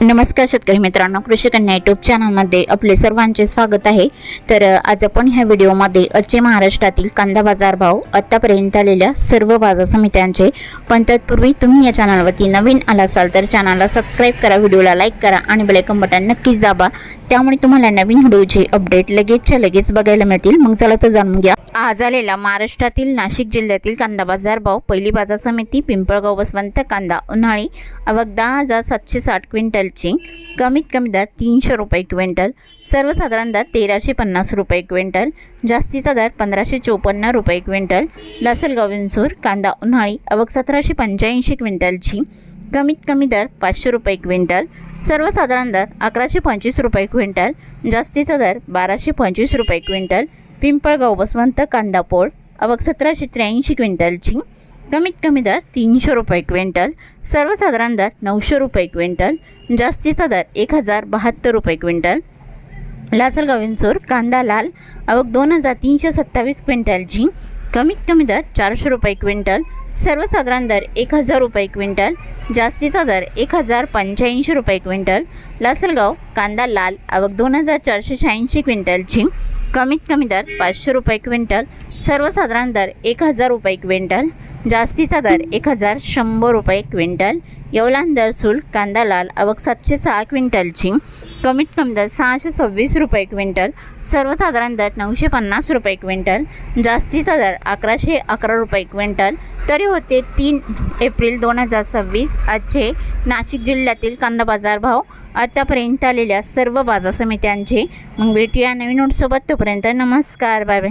नमस्कार शेतकरी मित्रांनो, कृषी कन्या यूट्यूब चॅनलमध्ये आपले सर्वांचे स्वागत आहे। तर आज आपण ह्या व्हिडिओमध्ये आजचे महाराष्ट्रातील कांदा बाजार भाव, आतापर्यंत आलेल्या सर्व बाजार समित्यांचे, पण तत्पूर्वी तुम्ही या चॅनलवरती नवीन आला असाल तर चॅनलला सबस्क्राइब करा, व्हिडिओला लाईक करा आणि बेल आयकॉन बटन नक्कीच दाबा, त्यामुळे तुम्हाला नवीन व्हिडिओचे अपडेट लगेचच्या लगेच बघायला मिळतील। मग चला तर जाणून घ्या आज आलेला महाराष्ट्रातील नाशिक जिल्ह्यातील कांदा बाजार भाव। पहिली बाजार समिती पिंपळगाव वसवंत कांदा उन्हाळी आवक 10,760 क्विंटलची, कमीत कमी दर 300 रुपये क्विंटल, सर्वसाधारण दर 1350 रुपये क्विंटल, जास्तीचा दर 1554 रुपये क्विंटल। लासलगाव विंचूर कांदा उन्हाळी आवक 1785 क्विंटलची, कमीत कमी दर 500 रुपये क्विंटल, सर्वसाधारण दर 1125 रुपये क्विंटल, जास्तीचा दर 1225 रुपये क्विंटल। पिंपळगाव वसवंत कांदा पोळ आवक 1783 क्विंटलची, कमीत कमी दर 300 रुपये क्विंटल, सर्वसाधारण दर 900 रुपये क्विंटल, जास्तीचा दर 1072 रुपये क्विंटल। लासलगाव विंचूर कांदा लाल आवक 2327 क्विंटलची, कमीत कमी दर 400 रुपये क्विंटल, सर्वसाधारण दर 1000 रुपये क्विंटल, जास्तीचा दर 1085 रुपये क्विंटल। लासलगाव कांदा लाल आवक 2486 क्विंटलची, कमीत कमी दर 500 रुपये क्विंटल, सर्वसाधारण दर 1000 रुपये क्विंटल, जास्तीचा दर 1100 रुपये क्विंटल। येवला दरसूल कांदा लाल आवक 706 क्विंटलची, कमीत कमी दर 626 रुपये क्विंटल, सर्वसाधारण दर 950 रुपये क्विंटल, जास्तीचा दर 1111 रुपये क्विंटल। तरी होते 3 एप्रिल 2026 आजचे नाशिक जिल्ह्यातील कांदा बाजार भाव, आतापर्यंत आलेल्या सर्व बाजार समित्यांचे। मग भेटूया नवीन नोटसोबत, तोपर्यंत नमस्कार, बाय बाय।